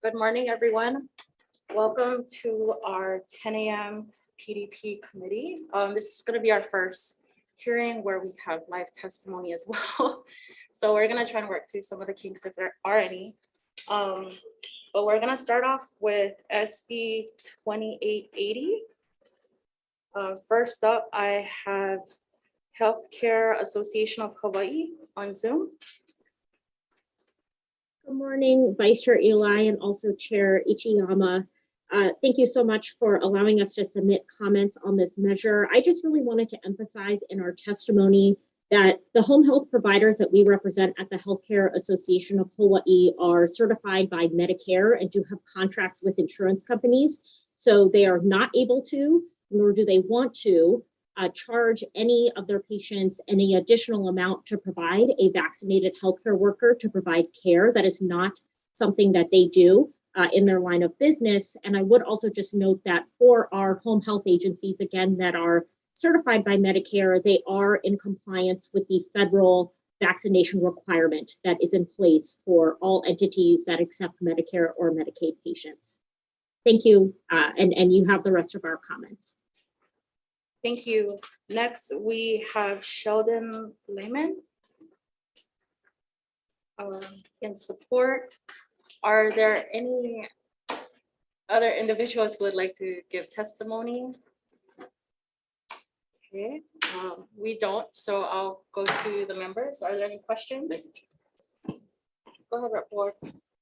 Good morning, everyone. Welcome to our 10 a.m. PDP committee. This is going to be our first hearing where we have live testimony as well. So we're going to try and work through some of the kinks if there are any. But we're going to start off with SB 2880. First up, I have Healthcare Association of Hawaii on Zoom. Good morning, Vice Chair Eli and also Chair Ichiyama. Thank you so much for allowing us to submit comments on this measure. I just really wanted to emphasize in our testimony that the home health providers that we represent at the Healthcare Association of Hawaii are certified by Medicare and do have contracts with insurance companies. So they are not able to, nor do they want to, charge any of their patients any additional amount to provide a vaccinated healthcare worker to provide care. That is not something that they do in their line of business. And I would also just note that for our home health agencies, again, that are certified by Medicare, they are in compliance with the federal vaccination requirement that is in place for all entities that accept Medicare or Medicaid patients. Thank you, and you have the rest of our comments. Thank you. Next, we have Sheldon Lehman in support. Are there any other individuals who would like to give testimony? Okay, we don't, so I'll go to the members. Are there any questions? Go ahead, Rep. Ward.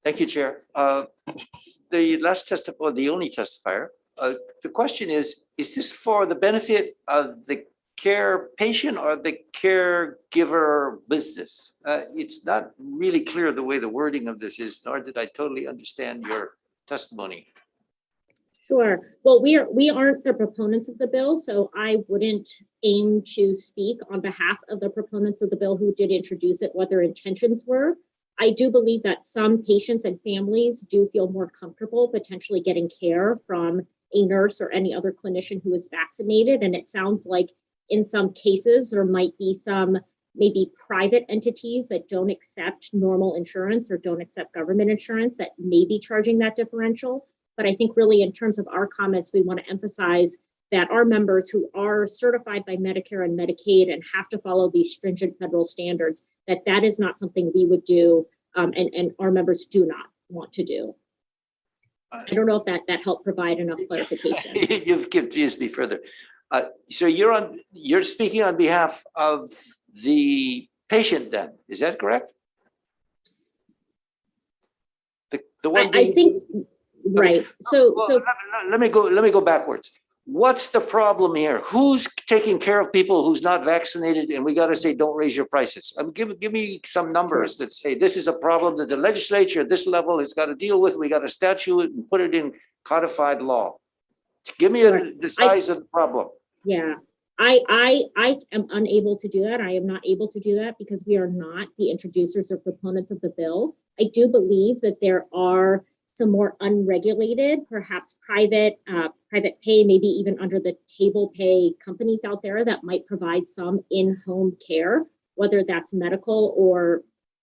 Thank you, Chair. The last testifier, the only testifier, the question is this for the benefit of the care patient or the caregiver business? It's not really clear the way the wording of this is, nor did I totally understand your testimony. Sure. Well, we aren't the proponents of the bill, so I wouldn't aim to speak on behalf of the proponents of the bill who did introduce it, what their intentions were. I do believe that some patients and families do feel more comfortable potentially getting care from a nurse or any other clinician who is vaccinated. And it sounds like in some cases, there might be some maybe private entities that don't accept normal insurance or don't accept government insurance that may be charging that differential. But I think really in terms of our comments, we want to emphasize that our members who are certified by Medicare and Medicaid and have to follow these stringent federal standards, that is not something we would do and our members do not want to do. I don't know if that helped provide enough clarification. You've confused me further. So you're speaking on behalf of the patient then, is that correct? The one I think, right. So let me go backwards. What's the problem here? Who's taking care of people who's not vaccinated? And we got to say, don't raise your prices. I mean, give me some numbers that say this is a problem that the legislature at this level has got to deal with. We got to statute and put it in codified law. Give me the size of the problem. Yeah, I am unable to do that. I am not able to do that because we are not the introducers or proponents of the bill. I do believe that there are some more unregulated, perhaps private pay, maybe even under the table pay companies out there that might provide some in-home care, whether that's medical or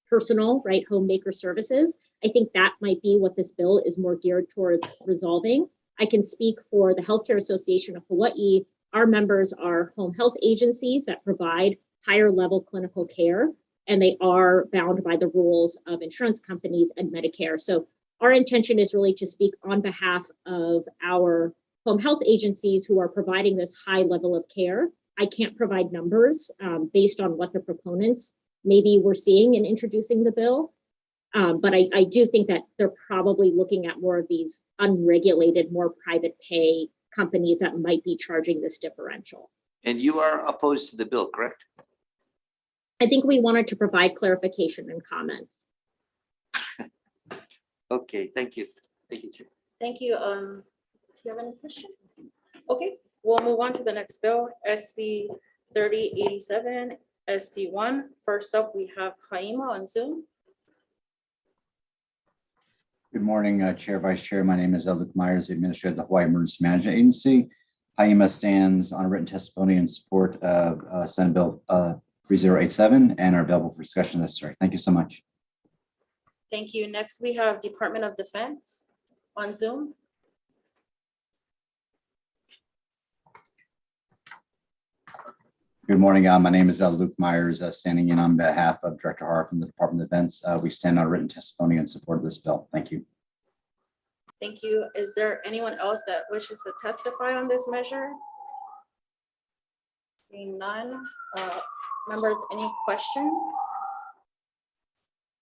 personal, right, homemaker services. I think that might be what this bill is more geared towards resolving. I can speak for the Healthcare Association of Hawaii. Our members are home health agencies that provide higher level clinical care, and they are bound by the rules of insurance companies and Medicare. So our intention is really to speak on behalf of our home health agencies who are providing this high level of care. I can't provide numbers based on what the proponents maybe were seeing in introducing the bill. But I do think that they're probably looking at more of these unregulated, more private pay companies that might be charging this differential. And you are opposed to the bill, correct? I think we wanted to provide clarification and comments. Okay, thank you. Thank you, Chair. Thank you. Do you have any questions? Okay, we'll move on to the next bill, SB 3087, SD1. First up, we have Haima on Zoom. Good morning, Chair, Vice Chair. My name is Luke Myers, the Administrator of the Hawaii Emergency Management Agency. HIEMA stands on written testimony in support of Senate Bill 3087 and are available for discussion necessary. Thank you so much. Thank you. Next, we have Department of Defense. on Zoom? Good morning. My name is Luke Myers, standing in on behalf of Director Har from the Department of Defense. We stand on written testimony in support of this bill. Thank you. Thank you. Is there anyone else that wishes to testify on this measure? Seeing none. Members, any questions?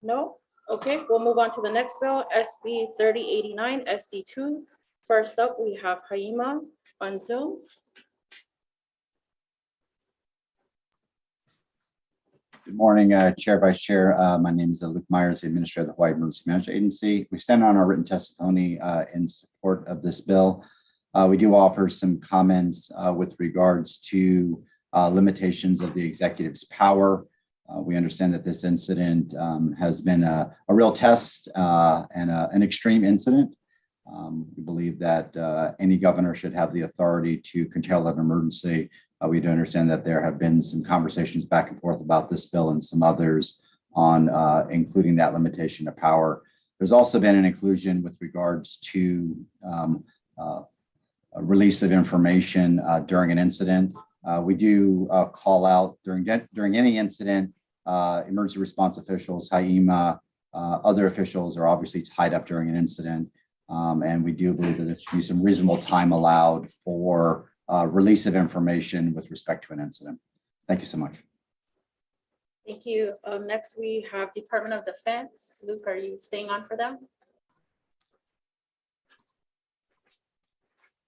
No? Okay, we'll move on to the next bill, SB 3089 SD2. First up, we have Haima on Zoom. Good morning, Chair, Vice Chair. My name is Luke Myers, the Administrator of the Hawaii Emergency Management Agency. We stand on our written testimony in support of this bill. We do offer some comments with regards to limitations of the executive's power. We understand that this incident has been a real test and an extreme incident. We believe that any governor should have the authority to curtail an emergency. We do understand that there have been some conversations back and forth about this bill and some others on including that limitation of power. There's also been an inclusion with regards to a release of information during an incident. We do call out during any incident, emergency response officials, HIEMA, other officials are obviously tied up during an incident. And we do believe that there should be some reasonable time allowed for release of information with respect to an incident. Thank you so much. Thank you. Next, we have Department of Defense. Luke, are you staying on for them?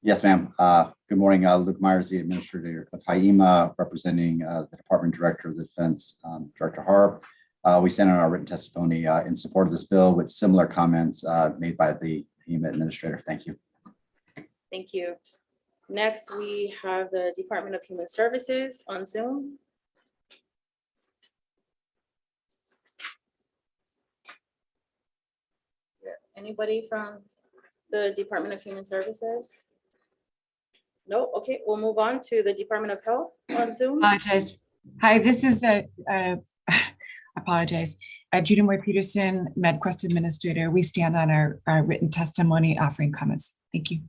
Yes, ma'am. Good morning. Luke Myers, the Administrator of HIEMA, representing the Department Director of Defense, Director Harb. We stand on our written testimony in support of this bill with similar comments made by the HIEMA Administrator. Thank you. Thank you. Next, we have the Department of Human Services on Zoom. Anybody from the Department of Human Services? No, okay, we'll move on to the Department of Health on Zoom. Apologize. Hi, this is apologize. Judy Moy Peterson, MedQuest Administrator. We stand on our written testimony offering comments. Thank you.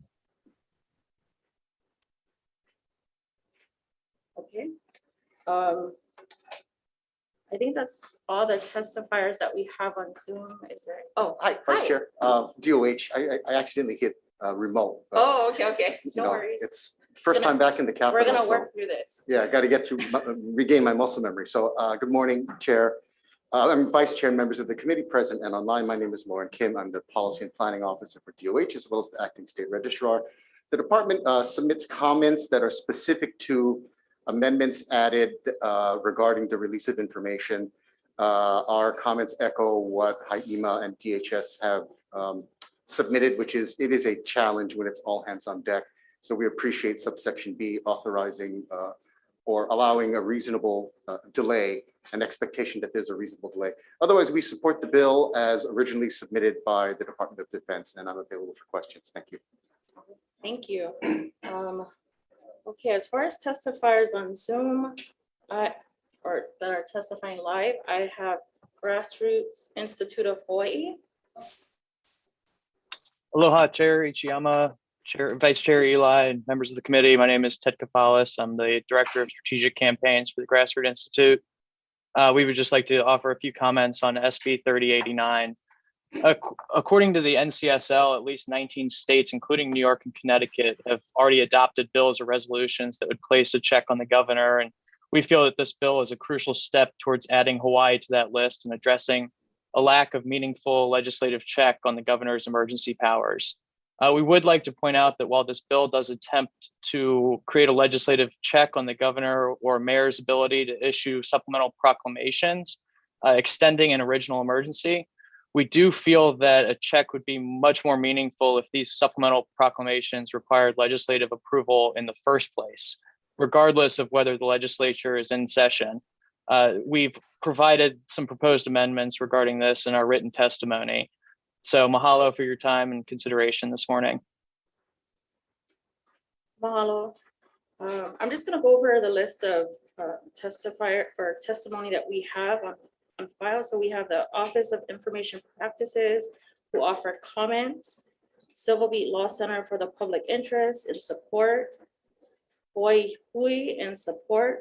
Okay. I think that's all the testifiers that we have on Zoom. Is there? Oh, Hi, Vice Hi. Chair. DOH, I accidentally hit remote. but, oh, okay. you No know, worries. It's first time back in the We're Capitol. gonna so, work through this. Yeah, I got to get to regain my muscle memory. So good morning, Chair. I'm Vice Chair, members of the committee present and online. My name is Lauren Kim. I'm the Policy and Planning Officer for DOH, as well as the Acting State Registrar. The department submits comments that are specific to amendments added regarding the release of information. Our comments echo what HIEMA and DHS have submitted, which is it is a challenge when it's all hands on deck. So we appreciate subsection B authorizing or allowing a reasonable delay, an expectation that there's a reasonable delay. Otherwise, we support the bill as originally submitted by the Department of Defense, and I'm available for questions. Thank you. Thank you. Okay, as far as testifiers on Zoom, or that are testifying live, I have Grassroots Institute of Hawaii. Aloha, Chair Ichiyama, Vice Chair Eli, and members of the committee. My name is Ted Kafalis. I'm the Director of Strategic Campaigns for the Grassroots Institute. We would just like to offer a few comments on SB 3089. According to the NCSL, at least 19 states, including New York and Connecticut, have already adopted bills or resolutions that would place a check on the governor. And we feel that this bill is a crucial step towards adding Hawaii to that list and addressing a lack of meaningful legislative check on the governor's emergency powers. We would like to point out that while this bill does attempt to create a legislative check on the governor or mayor's ability to issue supplemental proclamations extending an original emergency, we do feel that a check would be much more meaningful if these supplemental proclamations required legislative approval in the first place, regardless of whether the legislature is in session. We've provided some proposed amendments regarding this in our written testimony. So mahalo for your time and consideration this morning. Mahalo. I'm just gonna go over the list of testifier or testimony that we have on file. So we have the Office of Information Practices who offered comments. Civil Beat Law Center for the Public Interest in support. Hawaii Hui in support.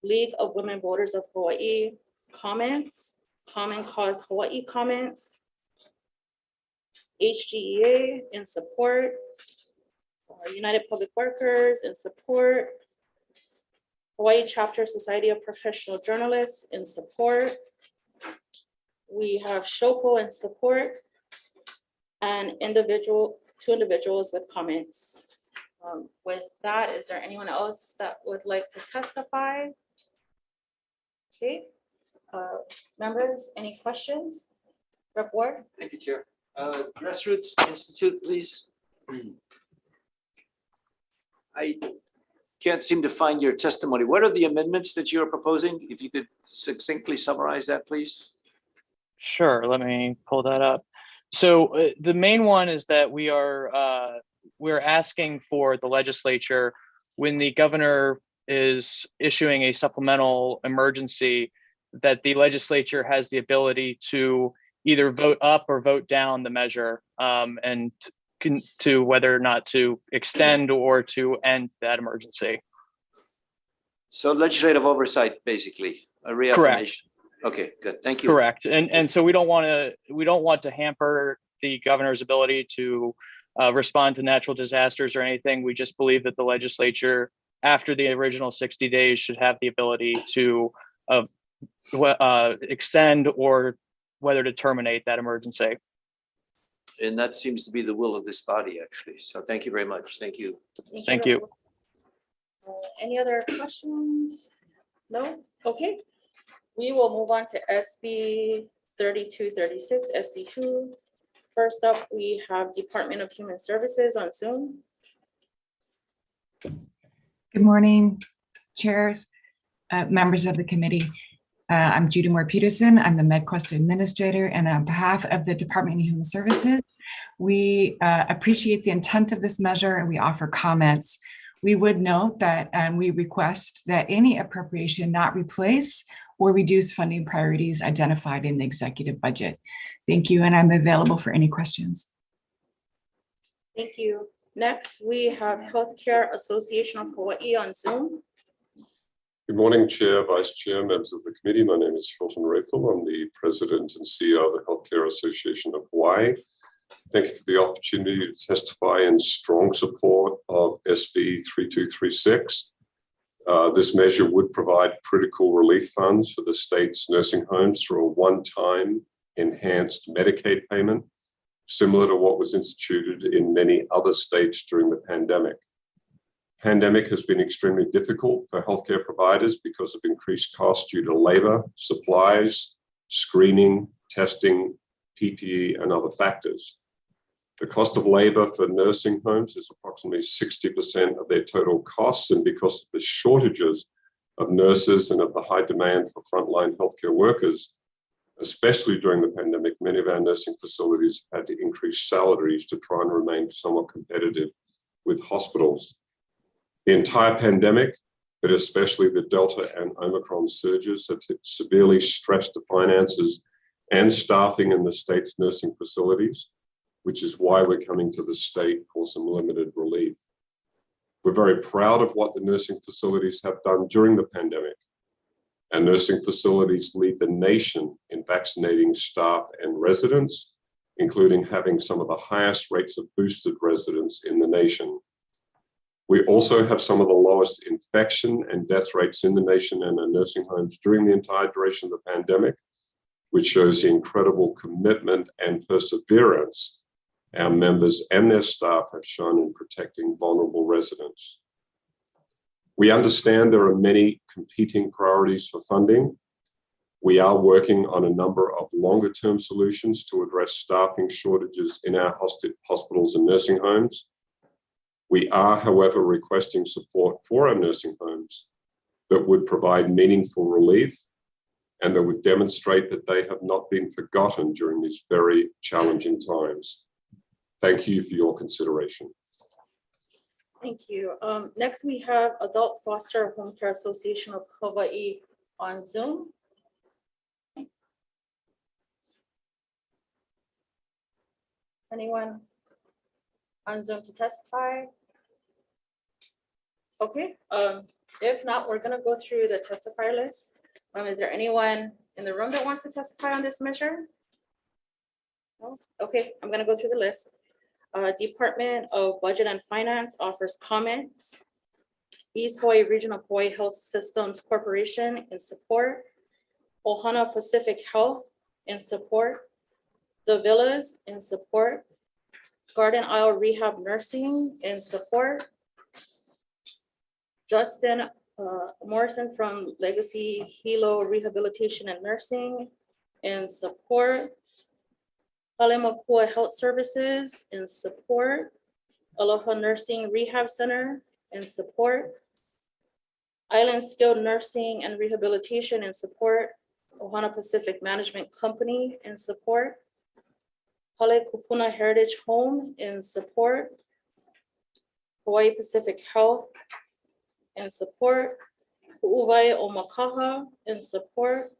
League of Women Voters of Hawaii comments. Common Cause Hawaii comments. HGEA in support. United Public Workers in support. Hawaii Chapter Society of Professional Journalists in support. We have Shoko in support. And two individuals with comments. With that, is there anyone else that would like to testify? Okay, members, any questions? Rep. Ward? Thank you, Chair. Grassroots Institute, please. I can't seem to find your testimony. What are the amendments that you are proposing? If you could succinctly summarize that, please. Sure, let me pull that up. So the main one is that we're asking for the legislature, when the governor is issuing a supplemental emergency, that the legislature has the ability to either vote up or vote down the measure, and to whether or not to extend or to end that emergency. So legislative oversight, basically, a reaffirmation. Okay, good. Thank you. Correct. And so we don't want to hamper the governor's ability to respond to natural disasters or anything. We just believe that the legislature, after the original 60 days, should have the ability to extend or whether to terminate that emergency. And that seems to be the will of this body, actually. So thank you very much. Thank you. Thank you. Any other questions? No? Okay. We will move on to SB 3236, SD2. First up, we have Department of Human Services on Zoom. Good morning, chairs, members of the committee. I'm Tue Mar Peterson. I'm the MedQuest administrator, and on behalf of the Department of Human Services, we appreciate the intent of this measure and we offer comments. We would note that we request that any appropriation not replace or reduce funding priorities identified in the executive budget. Thank you, and I'm available for any questions. Thank you. Next, we have Healthcare Association of Hawaii on Zoom. Good morning, Chair, Vice Chair, members of the committee. My name is Hilton Rathel. I'm the President and CEO of the Healthcare Association of Hawaii. Thank you for the opportunity to testify in strong support of SB 3236. This measure would provide critical relief funds for the state's nursing homes through a one-time enhanced Medicaid payment, similar to what was instituted in many other states during the pandemic. Pandemic has been extremely difficult for healthcare providers because of increased costs due to labor, supplies, screening, testing, PPE, and other factors. The cost of labor for nursing homes is approximately 60% of their total costs, and because of the shortages of nurses and of the high demand for frontline healthcare workers, especially during the pandemic, many of our nursing facilities had to increase salaries to try and remain somewhat competitive with hospitals. The entire pandemic, but especially the Delta and Omicron surges, have severely stressed the finances and staffing in the state's nursing facilities, which is why we're coming to the state for some limited relief. We're very proud of what the nursing facilities have done during the pandemic. Our nursing facilities lead the nation in vaccinating staff and residents, including having some of the highest rates of boosted residents in the nation. We also have some of the lowest infection and death rates in the nation and our nursing homes during the entire duration of the pandemic, which shows the incredible commitment and perseverance our members and their staff have shown in protecting vulnerable residents. We understand there are many competing priorities for funding. We are working on a number of longer-term solutions to address staffing shortages in our hospitals and nursing homes. We are, however, requesting support for our nursing homes that would provide meaningful relief and that would demonstrate that they have not been forgotten during these very challenging times. Thank you for your consideration. Thank you. Next, we have Adult Foster Home Care Association of Hawaii on Zoom. Anyone on Zoom to testify? Okay, if not, we're gonna go through the testifier list. Is there anyone in the room that wants to testify on this measure? No? Okay, I'm gonna go through the list. Department of Budget and Finance offers comments. East Hawaii Regional Hawaii Health Systems Corporation in support. Ohana Pacific Health in support. The Villas in support. Garden Isle Rehab Nursing in support. Justin Morrison from Legacy Hilo Rehabilitation and Nursing in support. Halemakua Health Services in support. Aloha Nursing Rehab Center in support. Island Skilled Nursing and Rehabilitation in support. Ohana Pacific Management Company in support. Hale Kupuna Heritage Home in support. Hawaii Pacific Health in support. Uwai Omakaha in support.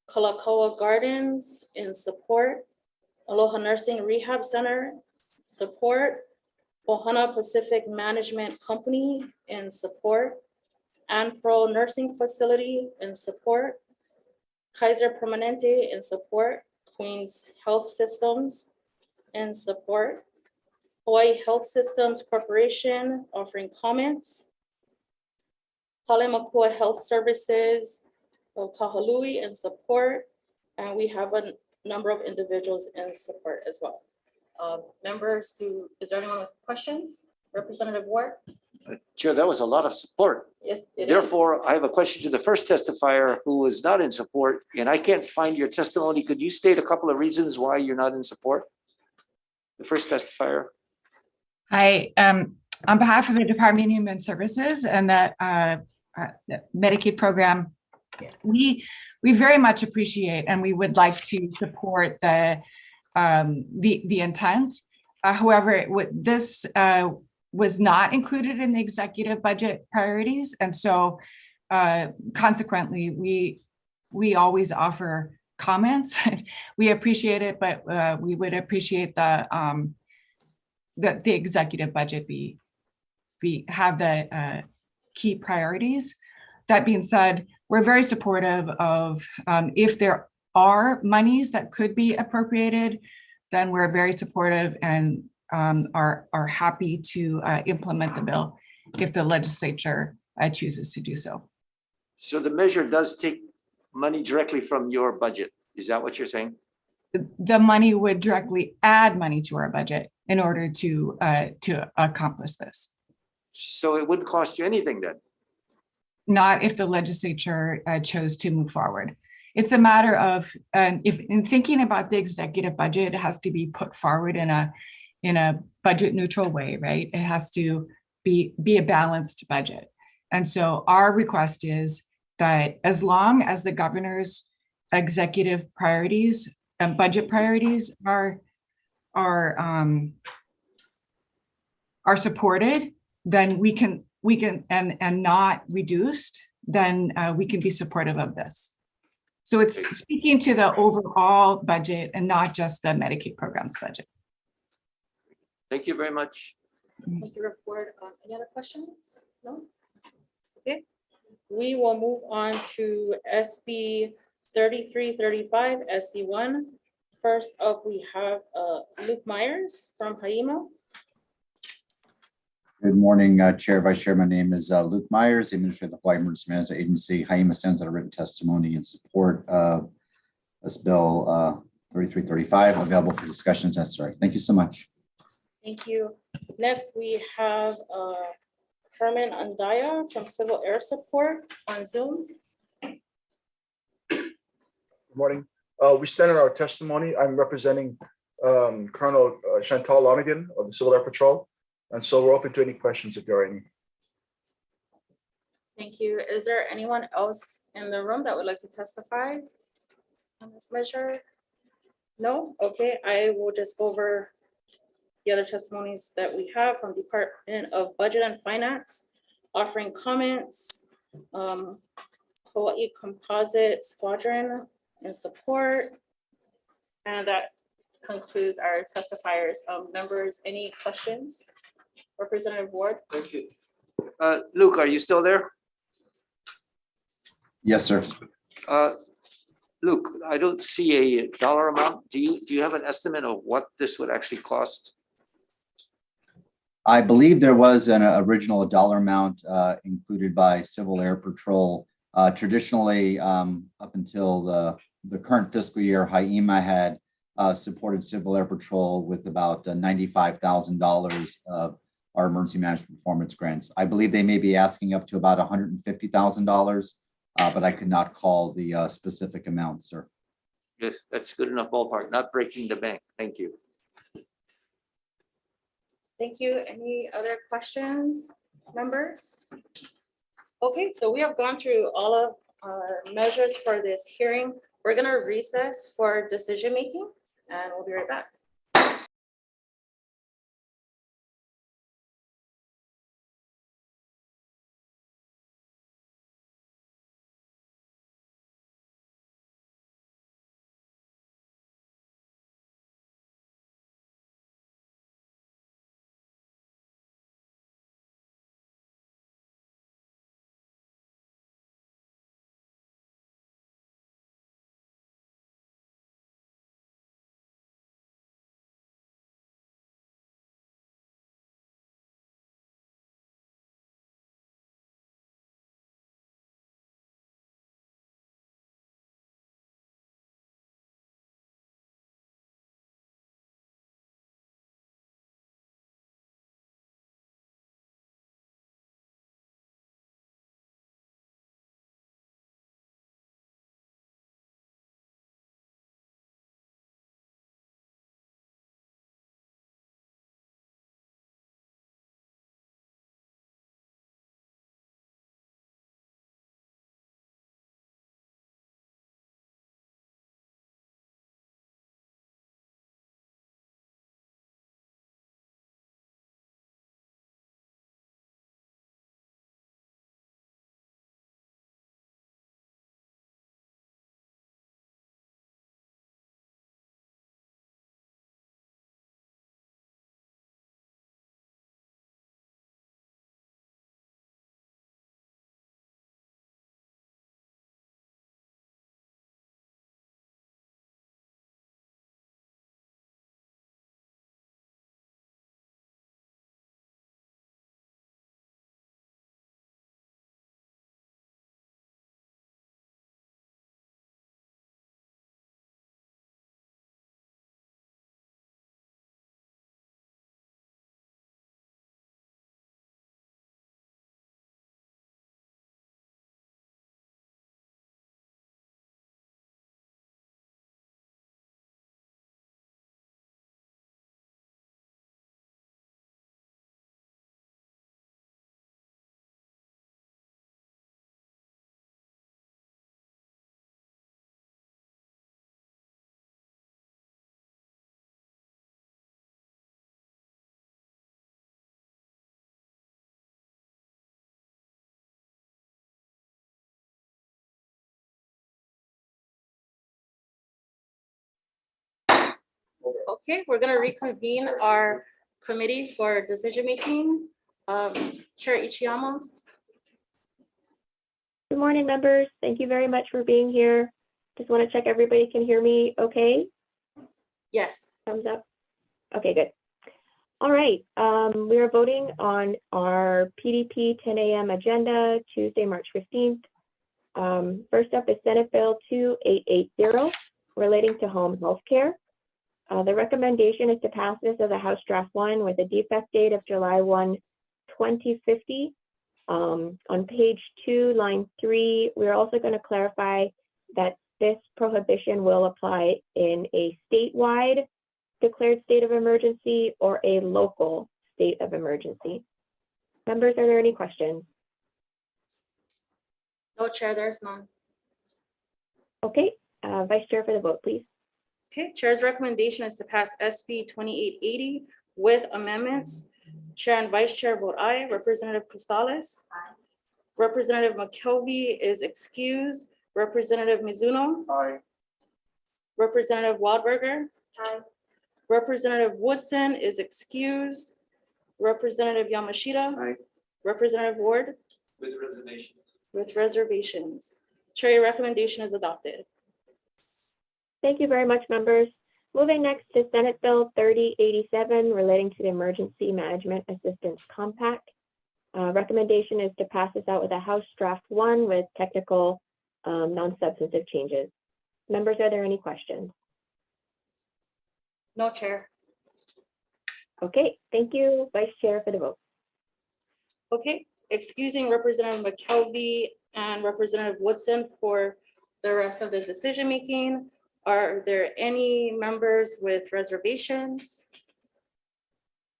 Kalakaua Gardens in support. Aloha Nursing Rehab Center support. Ohana Pacific Management Company in support. Anfro Nursing Facility in support. Kaiser Permanente in support. Queens Health Systems in support. Hawaii Health Systems Corporation offering comments. Halemakua Health Services of Kahalui in support. And we have a number of individuals in support as well. Members, is there anyone with questions? Representative Ward? Chair, that was a lot of support. Yes, it is. Therefore, I have a question to the first testifier who was not in support, and I can't find your testimony. Could you state a couple of reasons why you're not in support? The first testifier. Hi, on behalf of the Department of Human Services and the Medicaid program, we very much appreciate and we would like to support the intent. However, this was not included in the executive budget priorities, and so consequently, we always offer comments. We appreciate it, but we would appreciate the executive budget have the key priorities. That being said, we're very supportive of if there are monies that could be appropriated, then we're very supportive and are happy to implement the bill if the legislature chooses to do so. So the measure does take money directly from your budget. Is that what you're saying? The money would directly add money to our budget in order to accomplish this. So it wouldn't cost you anything then? Not if the legislature chose to move forward. It's a matter of, if in thinking about the executive budget, it has to be put forward in a budget neutral way, right? It has to be a balanced budget. And so our request is that as long as the governor's executive priorities and budget priorities are supported, then we can and not reduced, then we can be supportive of this. So it's speaking to the overall budget and not just the Medicaid programs budget. Thank you very much. Thank you, report. Any other questions? No? Okay. We will move on to SB 3335 SD1. First up, we have Luke Myers from HAIMA. Good morning, Chair, Vice Chair. My name is Luke Myers, Administrator of the Hawaii Emergency Management Agency. HAIMA stands on a written testimony in support of this bill 3335, available for discussion if necessary. Thank you so much. Thank you. Next, we have Herman Andaya from Civil Air Support on Zoom. Good morning. We stand in our testimony. I'm representing Colonel Chantal Lonigan of the Civil Air Patrol. And so we're open to any questions if there are any. Thank you. Is there anyone else in the room that would like to testify on this measure? No? Okay, I will just go over the other testimonies that we have from Department of Budget and Finance, offering comments. Hawaii Composite Squadron in support. And that concludes our testifiers. Members, any questions Representative Ward. Thank you. Luke, are you still there? Yes, sir. Luke, I don't see a dollar amount. Do you have an estimate of what this would actually cost? I believe there was an original dollar amount included by Civil Air Patrol. Traditionally, up until the current fiscal year, HIEMA had supported Civil Air Patrol with about $95,000 of our emergency management performance grants. I believe they may be asking up to about $150,000, but I could not call the specific amount, sir. Yes, that's good enough ballpark, not breaking the bank. Thank you. Thank you. Any other questions, members? Okay, so we have gone through all of our measures for this hearing. We're gonna recess for decision making and we'll be right back. Okay, we're gonna reconvene our committee for decision making. Chair Ichiyama. Good morning, members. Thank you very much for being here. Just want to check everybody can hear me okay? Yes. Thumbs up. Okay, good. All right, we are voting on our PDP 10 a.m. agenda, Tuesday, March 15th. First up is Senate Bill 2880 relating to home health care. The recommendation is to pass this as a House Draft 1 with a defect date of July 1, 2050. On page 2, line 3, we're also going to clarify that this prohibition will apply in a statewide declared state of emergency or a local state of emergency. Members, are there any questions? No, Chair, there's none. Okay, Vice Chair for the vote, please. Okay, Chair's recommendation is to pass SB 2880 with amendments. Chair and Vice Chair vote aye. Representative Cristales. Aye. Representative McKelvey is excused. Representative Mizuno. Aye. Representative Waldberger. Aye. Representative Woodson is excused. Representative Yamashita. Aye. Representative Ward. With reservation. With reservations. Chair, your recommendation is adopted. Thank you very much, members. Moving next to Senate Bill 3087 relating to the Emergency Management Assistance Compact. Recommendation is to pass this out with a House Draft 1 with technical non-substantive changes. Members, are there any questions? No, Chair. Okay, thank you, Vice Chair, for the vote. Okay, excusing Representative McKelvey and Representative Woodson for the rest of the decision-making. Are there any members with reservations?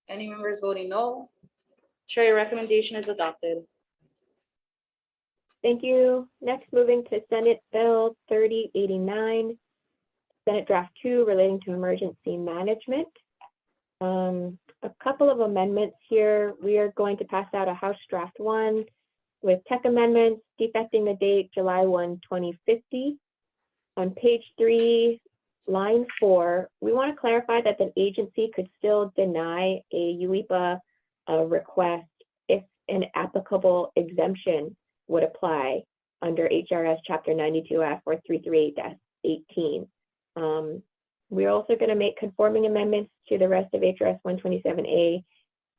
Any members voting no? Chair, your recommendation is adopted. Thank you. Next, moving to Senate Bill 3089, Senate Draft 2 relating to emergency management. A couple of amendments here. We are going to pass out a House Draft 1 with tech amendments, defecting the date July 1, 2050. On page 3, line 4, we want to clarify that the agency could still deny a UEPA request if an applicable exemption would apply under HRS Chapter 92F or 338-18. We're also going to make conforming amendments to the rest of HRS 127A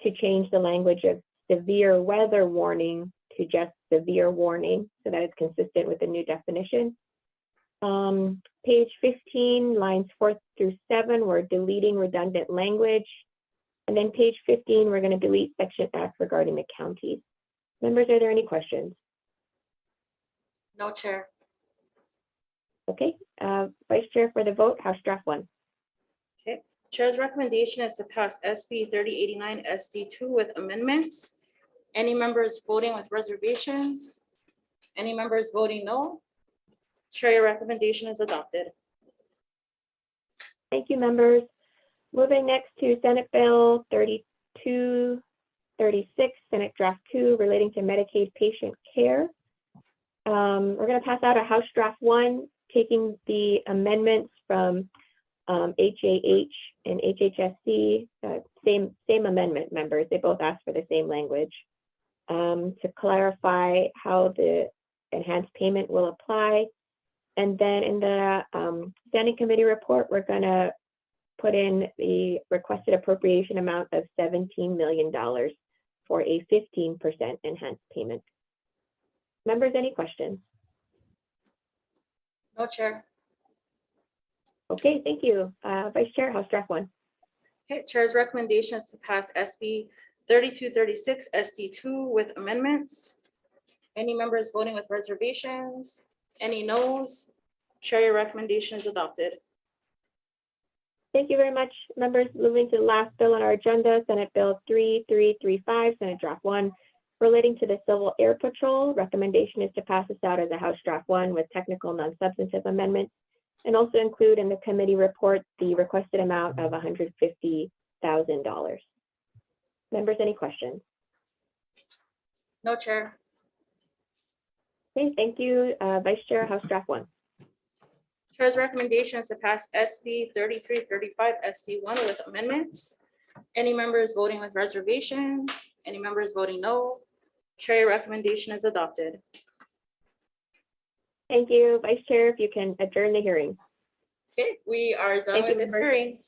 to change the language of severe weather warning to just severe warning so that it's consistent with the new definition. Page 15, lines 4 through 7, we're deleting redundant language. And then page 15, we're going to delete section F regarding the counties. Members, are there any questions? No, Chair. Okay, Vice Chair for the vote, House Draft 1. Okay, Chair's recommendation is to pass SB 3089 SD2 with amendments. Any members voting with reservations? Any members voting no? Chair, your recommendation is adopted. Thank you, members. Moving next to Senate Bill 3236, Senate Draft 2 relating to Medicaid patient care. We're going to pass out a House Draft 1, taking the amendments from HAH and HHSC, same amendment, members. They both asked for the same language to clarify how the enhanced payment will apply. And then in the Standing Committee report, we're going to put in the requested appropriation amount of $17 million for a 15% enhanced payment. Members, any questions? No, Chair. Okay, thank you. Vice Chair, House Draft 1. Okay, Chair's recommendation is to pass SB 3236 SD2 with amendments. Any members voting with reservations? Any noes? Chair, your recommendation is adopted. Thank you very much, members. Moving to the last bill on our agenda, Senate Bill 3335, Senate Draft 1, relating to the Civil Air Patrol. Recommendation is to pass this out as a House Draft 1 with technical non-substantive amendments, and also include in the committee report the requested amount of $150,000. Members, any questions? No, Chair. Okay, thank you. Vice Chair, House Draft 1. Chair's recommendation is to pass SB 3335 SD1 with amendments. Any members voting with reservations? Any members voting no? Chair, your recommendation is adopted. Thank you. Vice Chair, if you can adjourn the hearing. Okay, we are done Thank with you, this members. hearing.